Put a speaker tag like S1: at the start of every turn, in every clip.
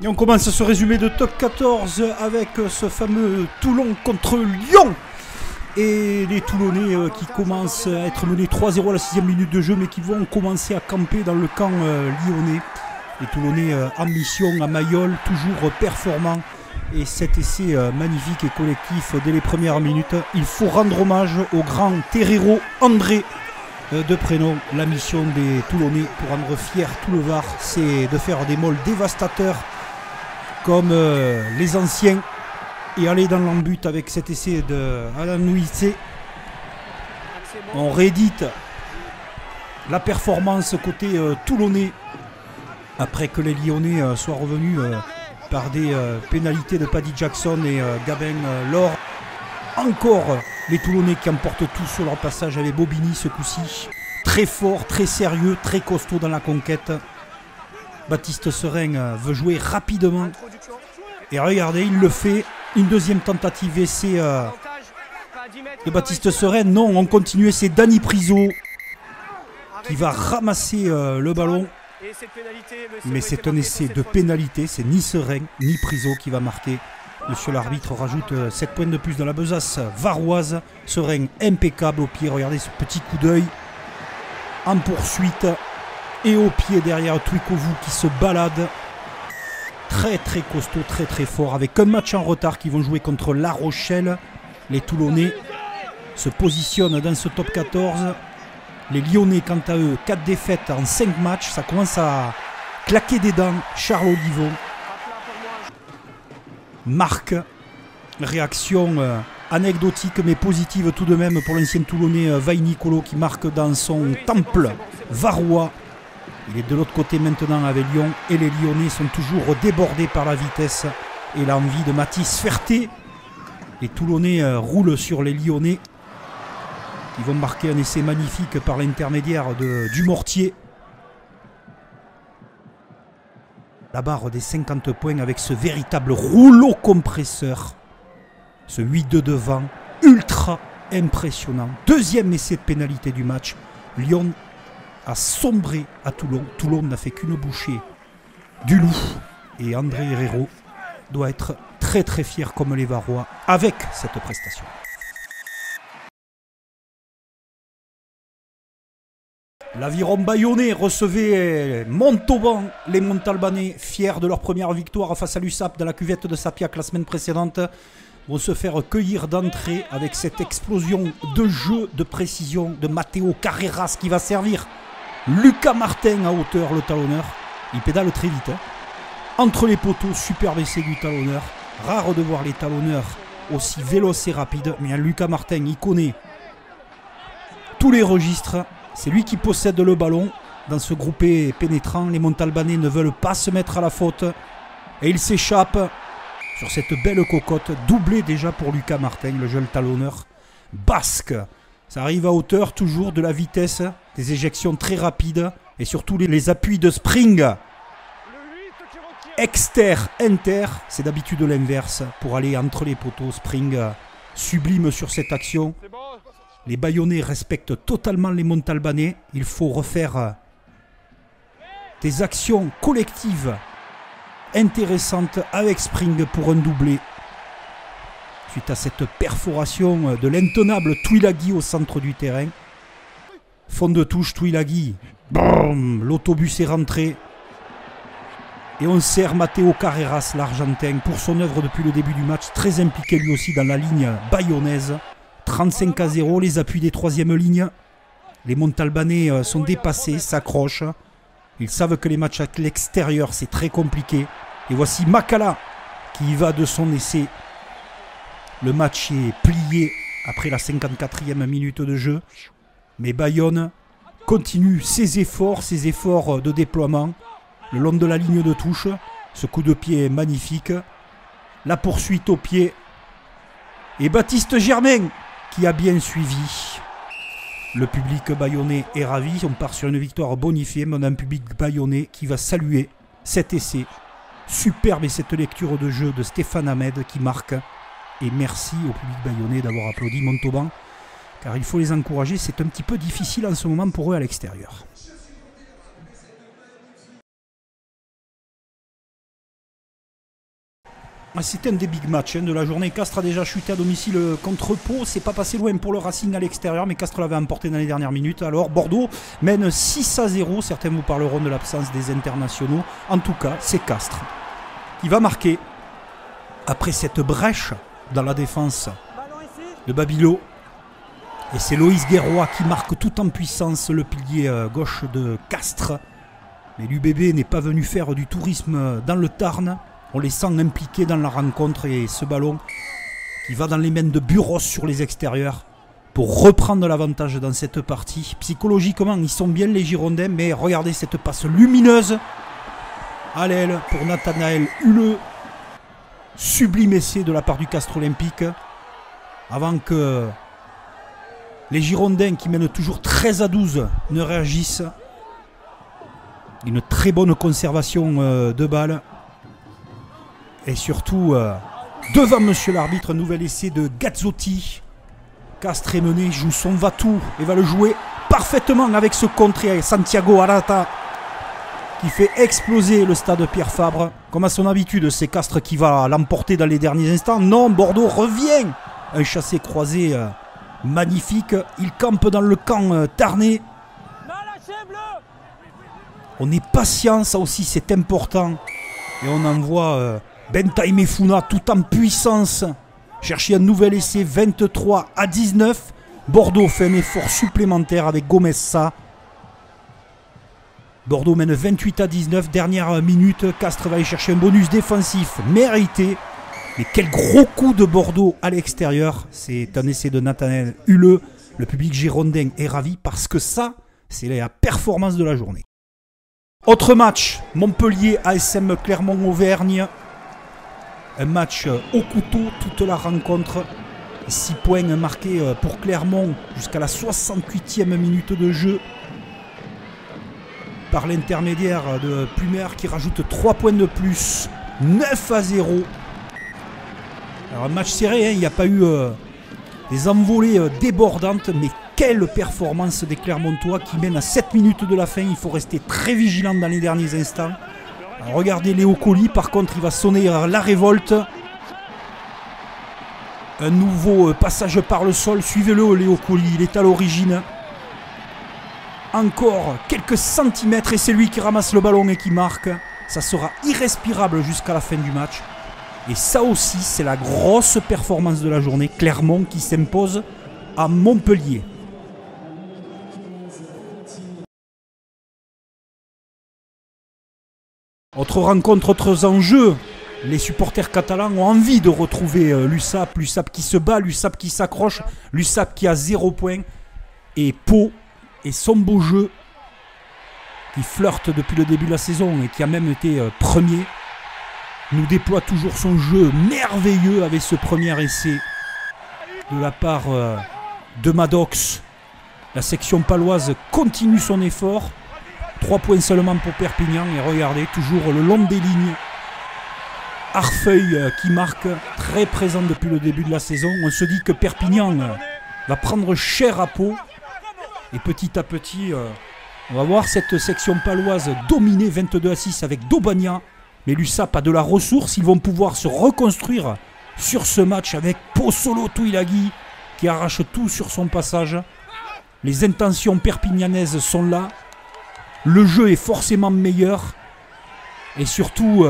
S1: Et on commence ce résumé de top 14 avec ce fameux Toulon contre Lyon. Et les Toulonnais qui commencent à être menés 3-0 à la 6e minute de jeu, mais qui vont commencer à camper dans le camp lyonnais. Les Toulonnais en mission à Mayol, toujours performants. Et cet essai magnifique et collectif dès les premières minutes. Il faut rendre hommage au grand Terrero André de prénom. La mission des Toulonnais pour rendre fier tout le Var, c'est de faire des mauls dévastateurs comme les anciens et aller dans l'embut avec cet essai de Alan Nuisse. On réédite la performance côté toulonnais après que les Lyonnais soient revenus par des pénalités de Paddy Jackson et Gabin Laure. Encore les Toulonnais qui emportent tout sur leur passage avec Bobigny ce coup-ci. Très fort, très sérieux, très costaud dans la conquête. Baptiste Serein veut jouer rapidement. Et regardez, il le fait. Une deuxième tentative essai de Baptiste Serein. Non, on continue. C'est Dani Priso qui va ramasser le ballon. Mais c'est un essai de pénalité. C'est ni Serein ni Priso qui va marquer. Monsieur l'arbitre rajoute 7 points de plus dans la besace varoise. Serein impeccable au pied. Regardez ce petit coup d'œil. En poursuite. Et au pied derrière Twikovu qui se balade. Très très costaud, très très fort. Avec un match en retard qui vont jouer contre La Rochelle. Les Toulonnais se positionnent dans ce top 14. Les Lyonnais quant à eux, 4 défaites en 5 matchs. Ça commence à claquer des dents. Charles Olivon marque. Réaction anecdotique mais positive tout de même pour l'ancien Toulonnais Vaille Nicolo qui marque dans son temple varois. Il est de l'autre côté maintenant avec Lyon et les Lyonnais sont toujours débordés par la vitesse et l'envie de Mathis Ferté. Les Toulonnais roulent sur les Lyonnais. Ils vont marquer un essai magnifique par l'intermédiaire du Mortier. La barre des 50 points avec ce véritable rouleau compresseur. Ce 8-2 devant, ultra impressionnant. Deuxième essai de pénalité du match. Lyon a sombré à Toulon. Toulon n'a fait qu'une bouchée du loup. Et André Herrero doit être très très fier comme les Varois avec cette prestation. L'aviron bayonnais recevait Montauban, les Montalbanais, fiers de leur première victoire face à l'USAP dans la cuvette de Sapiac la semaine précédente, vont se faire cueillir d'entrée avec cette explosion de jeu de précision de Matteo Carreras qui va servir Lucas Martin à hauteur, le talonneur. Il pédale très vite. Entre les poteaux, superbe essai du talonneur. Rare de voir les talonneurs aussi véloces et rapides. Mais Lucas Martin, il connaît tous les registres. C'est lui qui possède le ballon dans ce groupé pénétrant. Les Montalbanais ne veulent pas se mettre à la faute. Et il s'échappe sur cette belle cocotte. Doublé déjà pour Lucas Martin, le jeune talonneur basque. Ça arrive à hauteur, toujours de la vitesse, des éjections très rapides. Et surtout les appuis de spring. Exter, inter, c'est d'habitude l'inverse. Pour aller entre les poteaux, spring sublime sur cette action. Les Bayonnais respectent totalement les Montalbanais. Il faut refaire des actions collectives intéressantes avec Spring pour un doublé. Suite à cette perforation de l'intenable Tuilagi au centre du terrain. Fond de touche, Tuilagi. L'autobus est rentré. Et on sert Matteo Carreras, l'Argentin, pour son œuvre depuis le début du match. Très impliqué lui aussi dans la ligne bayonnaise. 35-0, les appuis des troisièmes lignes. Les Montalbanais sont dépassés, s'accrochent. Ils savent que les matchs à l'extérieur, c'est très compliqué. Et voici Makala qui y va de son essai. Le match est plié après la 54e minute de jeu. Mais Bayonne continue ses efforts de déploiement le long de la ligne de touche. Ce coup de pied est magnifique. La poursuite au pied. Et Baptiste Germain qui a bien suivi. Le public bayonnais est ravi. On part sur une victoire bonifiée, mais on a un public bayonnais qui va saluer cet essai. Superbe et cette lecture de jeu de Stéphane Ahmed qui marque. Et merci au public bayonnais d'avoir applaudi Montauban, car il faut les encourager. C'est un petit peu difficile en ce moment pour eux à l'extérieur. C'était un des big matchs de la journée. Castres a déjà chuté à domicile contre Pau. C'est pas passé loin pour le Racing à l'extérieur, mais Castres l'avait emporté dans les dernières minutes. Alors Bordeaux mène 6-0. Certains vous parleront de l'absence des internationaux. En tout cas, c'est Castres qui va marquer après cette brèche dans la défense de Babilo. Et c'est Loïs Guerroy qui marque tout en puissance le pilier gauche de Castres. Mais l'UBB n'est pas venu faire du tourisme dans le Tarn. On les sent impliqués dans la rencontre et ce ballon qui va dans les mains de Buros sur les extérieurs pour reprendre l'avantage dans cette partie. Psychologiquement, ils sont bien les Girondins, mais regardez cette passe lumineuse à l'aile pour Nathanaël Huleux. Sublime essai de la part du Castres Olympique avant que les Girondins qui mènent toujours 13-12 ne réagissent. Une très bonne conservation de balles. Et surtout, devant monsieur l'arbitre, un nouvel essai de Gazzotti. Castres est mené, joue son va-tout et va le jouer parfaitement avec ce contré Santiago Arata qui fait exploser le stade Pierre Fabre. Comme à son habitude, c'est Castres qui va l'emporter dans les derniers instants. Non, Bordeaux revient. Un chassé croisé magnifique. Il campe dans le camp tarnais. On est patient, ça aussi c'est important. Et on envoie Bentaï Mefuna tout en puissance. Chercher un nouvel essai, 23-19. Bordeaux fait un effort supplémentaire avec Gomez-Sa. Bordeaux mène 28-19, dernière minute. Castres va aller chercher un bonus défensif mérité. Mais quel gros coup de Bordeaux à l'extérieur. C'est un essai de Nathanaël Huleux. Le public girondin est ravi parce que ça, c'est la performance de la journée. Autre match, Montpellier ASM Clermont-Auvergne. Un match au couteau, toute la rencontre. 6 points marqués pour Clermont jusqu'à la 68e minute de jeu. Par l'intermédiaire de Plumer qui rajoute 3 points de plus. 9-0. Alors un match serré, hein, il n'y a pas eu des envolées débordantes, mais quelle performance des Clermontois qui mènent à 7 minutes de la fin. Il faut rester très vigilant dans les derniers instants. Alors regardez Léo Colli, par contre il va sonner la révolte. Un nouveau passage par le sol, suivez-le Léo Colli, il est à l'origine. Encore quelques centimètres et c'est lui qui ramasse le ballon et qui marque. Ça sera irrespirable jusqu'à la fin du match. Et ça aussi c'est la grosse performance de la journée. Clermont qui s'impose à Montpellier. Autre rencontre, autres enjeux. Les supporters catalans ont envie de retrouver l'USAP. L'USAP qui se bat, l'USAP qui s'accroche, l'USAP qui a 0 point. Et Pau et son beau jeu qui flirte depuis le début de la saison et qui a même été premier, nous déploie toujours son jeu merveilleux avec ce premier essai de la part de Maddox. La section paloise continue son effort. 3 points seulement pour Perpignan et regardez, toujours le long des lignes. Arfeuil qui marque, très présent depuis le début de la saison. On se dit que Perpignan va prendre cher à Pau. Et petit à petit, on va voir cette section paloise dominée 22-6 avec Dobagna. Mais l'USAP a de la ressource, ils vont pouvoir se reconstruire sur ce match avec Pozzolo Tuilagi qui arrache tout sur son passage. Les intentions perpignanaises sont là. Le jeu est forcément meilleur. Et surtout,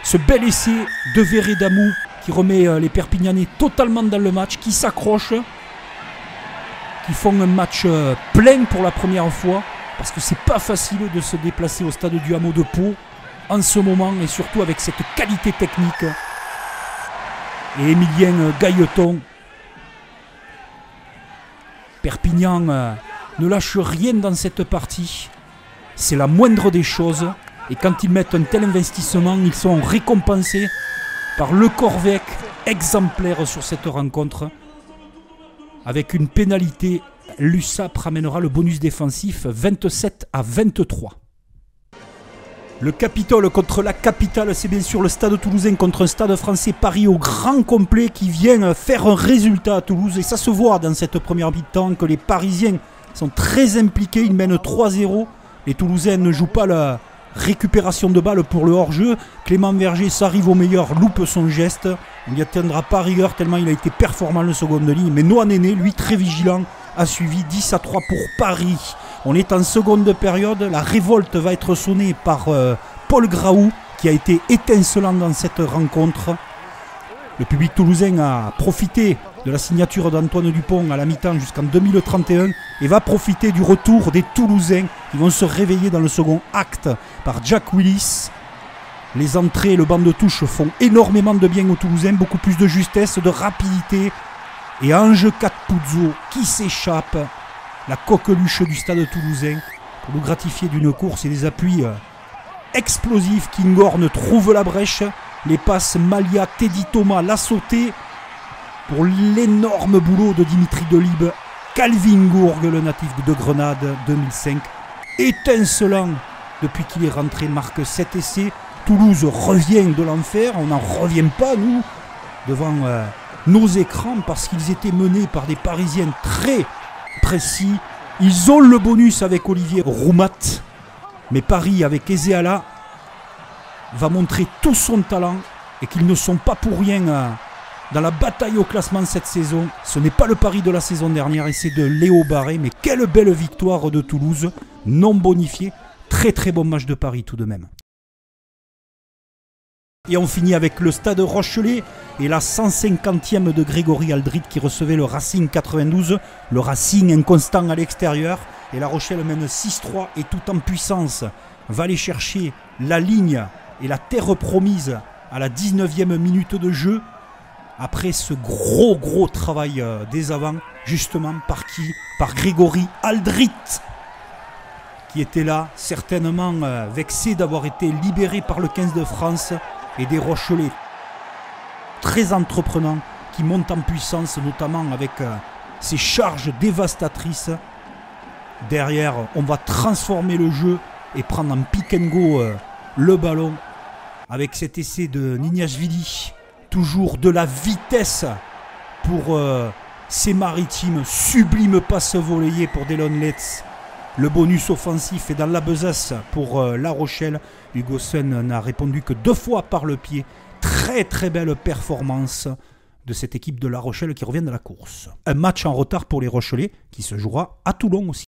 S1: ce bel essai de Veredamou qui remet les Perpignanais totalement dans le match, qui s'accrochent, qui font un match plein pour la première fois. Parce que c'est pas facile de se déplacer au stade du Hameau de Pau en ce moment et surtout avec cette qualité technique. Et Emilien Gailleton. Perpignan ne lâche rien dans cette partie. C'est la moindre des choses. Et quand ils mettent un tel investissement, ils sont récompensés par Le Corvec, exemplaire sur cette rencontre. Avec une pénalité, l'USAP ramènera le bonus défensif 27-23. Le Capitole contre la capitale, c'est bien sûr le Stade Toulousain contre un Stade Français Paris au grand complet qui vient faire un résultat à Toulouse. Et ça se voit dans cette première mi-temps que les Parisiens sont très impliqués, ils mènent 3-0. Les Toulousains ne jouent pas Récupération de balle pour le hors-jeu. Clément Verger s'arrive au meilleur, loupe son geste. On n'y atteindra pas rigueur tellement il a été performant le seconde ligne. Mais Noah Néné, lui très vigilant, a suivi 10-3 pour Paris. On est en seconde période. La révolte va être sonnée par Paul Graou qui a été étincelant dans cette rencontre. Le public toulousain a profité de la signature d'Antoine Dupont à la mi-temps jusqu'en 2031 et va profiter du retour des Toulousains qui vont se réveiller dans le second acte par Jack Willis. Les entrées et le banc de touche font énormément de bien aux Toulousains, beaucoup plus de justesse, de rapidité. Et Ange Catpuzzo qui s'échappe, la coqueluche du stade toulousain, pour nous gratifier d'une course et des appuis explosifs. Kinghorn trouve la brèche. Les passes Malia, Teddy Thomas, l'a sauté pour l'énorme boulot de Dimitri Delibes. Calvin Gourgue, le natif de Grenade, 2005, étincelant depuis qu'il est rentré, marque 7 essais. Toulouse revient de l'enfer, on n'en revient pas nous, devant nos écrans, parce qu'ils étaient menés par des Parisiens très précis. Ils ont le bonus avec Olivier Roumat, mais Paris avec Ezeala va montrer tout son talent et qu'ils ne sont pas pour rien dans la bataille au classement cette saison. Ce n'est pas le pari de la saison dernière et c'est de Léo Barré. Mais quelle belle victoire de Toulouse, non bonifiée. Très très bon match de Paris tout de même. Et on finit avec le stade Rochelais et la 150e de Grégory Aldrit qui recevait le Racing 92. Le Racing inconstant à l'extérieur. Et La Rochelle mène 6-3 et tout en puissance va aller chercher la ligne et la terre promise à la 19e minute de jeu. Après ce gros travail des avants, justement par qui? Par Grégory Aldrit, qui était là, certainement vexé d'avoir été libéré par le 15 de France, et des Rochelais très entreprenants qui montent en puissance, notamment avec ces charges dévastatrices. Derrière, on va transformer le jeu et prendre en pick and go le ballon avec cet essai de Nignashvili. Toujours de la vitesse pour ces Maritimes. Sublime passe volée pour Delon Letts. Le bonus offensif est dans la besace pour La Rochelle. Hugo Sen n'a répondu que 2 fois par le pied. Très belle performance de cette équipe de La Rochelle qui revient de la course. Un match en retard pour les Rochelais qui se jouera à Toulon aussi.